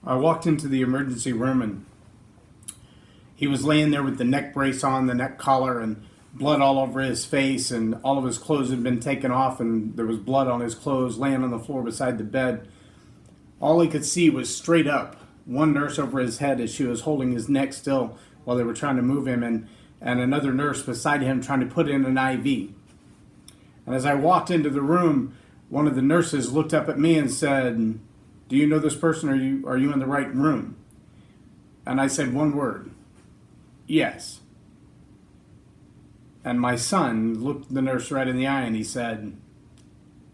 I walked into the emergency room and he was laying there with the neck brace on, the neck collar, and blood all over his face, and all of his clothes had been taken off, and there was blood on his clothes laying on the floor beside the bed. All he could see was straight up, one nurse over his head as she was holding his neck still while they were trying to move him, and another nurse beside him trying to put in an IV. And as I walked into the room, one of the nurses looked up at me and said, "Do you know this person? Are you in the right room?" And I said one word, "Yes." And my son looked the nurse right in the eye and he said,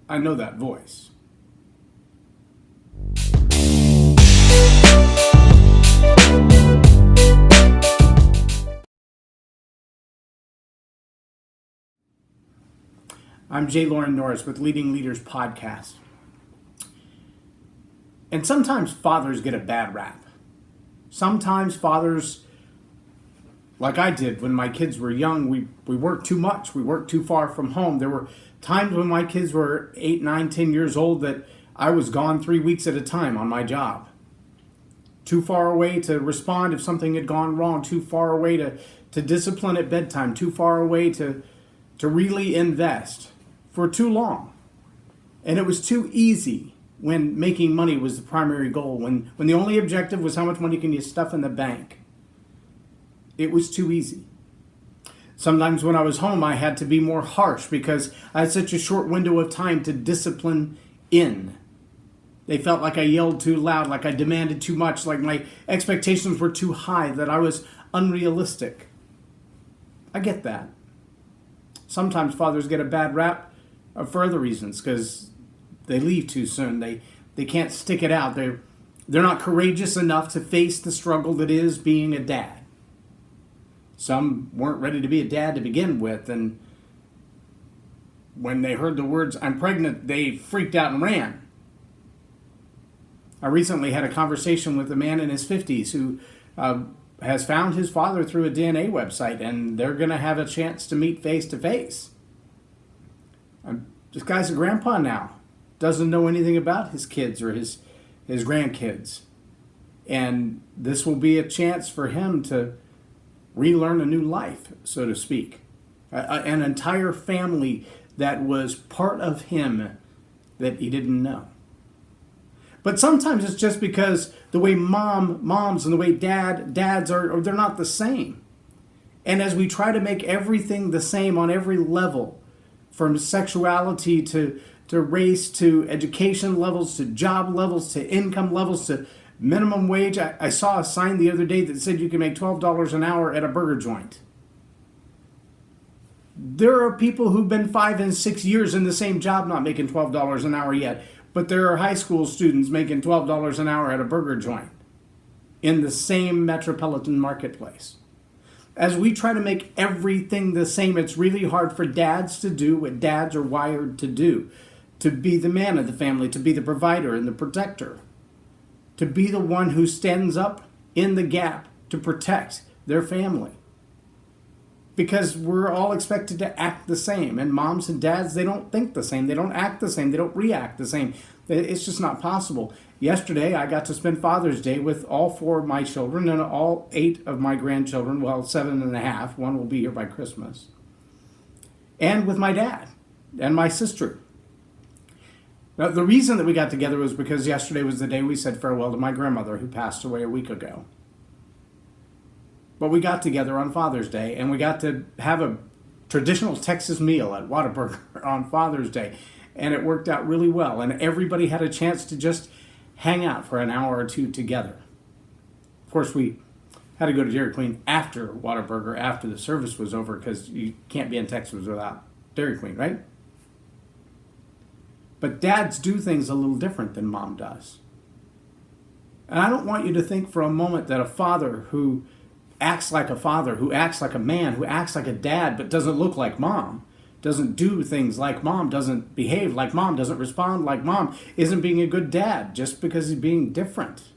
"I know that voice." I'm J Loren Norris with Leading Leaders Podcast. And sometimes fathers get a bad rap. Sometimes fathers, like I did when my kids were young, we worked too much. We worked too far from home. There were times when my kids were 8, 9, 10 years old that I was gone 3 weeks at a time on my job. Too far away to respond if something had gone wrong. Too far away to discipline at bedtime. Too far away to really invest for too long. And it was too easy when making money was the primary goal. When the only objective was how much money can you stuff in the bank. It was too easy. Sometimes when I was home, I had to be more harsh because I had such a short window of time to discipline in. They felt like I yelled too loud, like I demanded too much, like my expectations were too high, that I was unrealistic. I get that. Sometimes fathers get a bad rap for other reasons, because they leave too soon. They can't stick it out. They're not courageous enough to face the struggle that is being a dad. Some weren't ready to be a dad to begin with, and when they heard the words, "I'm pregnant," they freaked out and ran. I recently had a conversation with a man in his 50s who has found his father through a DNA website, and they're going to have a chance to meet face to face. This guy's a grandpa now, doesn't know anything about his kids or his grandkids. And this will be a chance for him to relearn a new life, so to speak. An entire family that was part of him that he didn't know. But sometimes it's just because the way moms and the way dads are, they're not the same. And as we try to make everything the same on every level, from sexuality to race, to education levels, to job levels, to income levels, to minimum wage. I saw a sign the other day that said you can make $12 an hour at a burger joint. There are people who've been 5 and 6 years in the same job not making $12 an hour yet, but there are high school students making $12 an hour at a burger joint in the same metropolitan marketplace. As we try to make everything the same, it's really hard for dads to do what dads are wired to do. To be the man of the family, to be the provider and the protector. To be the one who stands up in the gap to protect their family. Because we're all expected to act the same. And moms and dads, they don't think the same. They don't act the same. They don't react the same. It's just not possible. Yesterday, I got to spend Father's Day with all 4 of my children and all 8 of my grandchildren. Well, 7.5. One will be here by Christmas. And with my dad and my sister. Now, the reason that we got together was because yesterday was the day we said farewell to my grandmother who passed away a week ago. But we got together on Father's Day, and we got to have a traditional Texas meal at Whataburger on Father's Day. And it worked out really well. And everybody had a chance to just hang out for an hour or two together. Of course, we had to go to Dairy Queen after Whataburger, after the service was over, because you can't be in Texas without Dairy Queen, right? But dads do things a little different than mom does. And I don't want you to think for a moment that a father who acts like a father, who acts like a man, who acts like a dad, but doesn't look like mom, doesn't do things like mom, doesn't behave like mom, doesn't respond like mom, isn't being a good dad just because he's being different.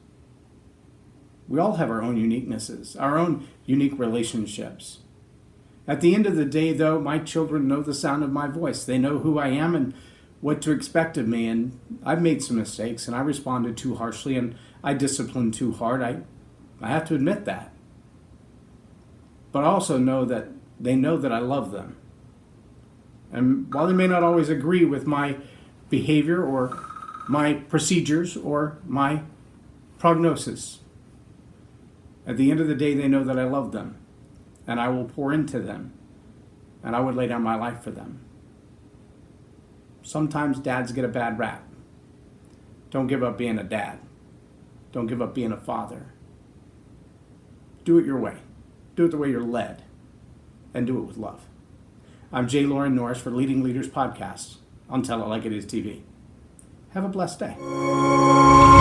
We all have our own uniquenesses, our own unique relationships. At the end of the day, though, my children know the sound of my voice. They know who I am, and what to expect of me, and I've made some mistakes, and I responded too harshly, and I disciplined too hard. I have to admit that. But I also know that they know that I love them. And while they may not always agree with my behavior or my procedures or my prognosis, at the end of the day, they know that I love them, and I will pour into them, and I would lay down my life for them. Sometimes dads get a bad rap. Don't give up being a dad. Don't give up being a father. Do it your way. Do it the way you're led, and do it with love. I'm J Loren Norris for Leading Leaders Podcast on Tell It Like It Is TV. Have a blessed day.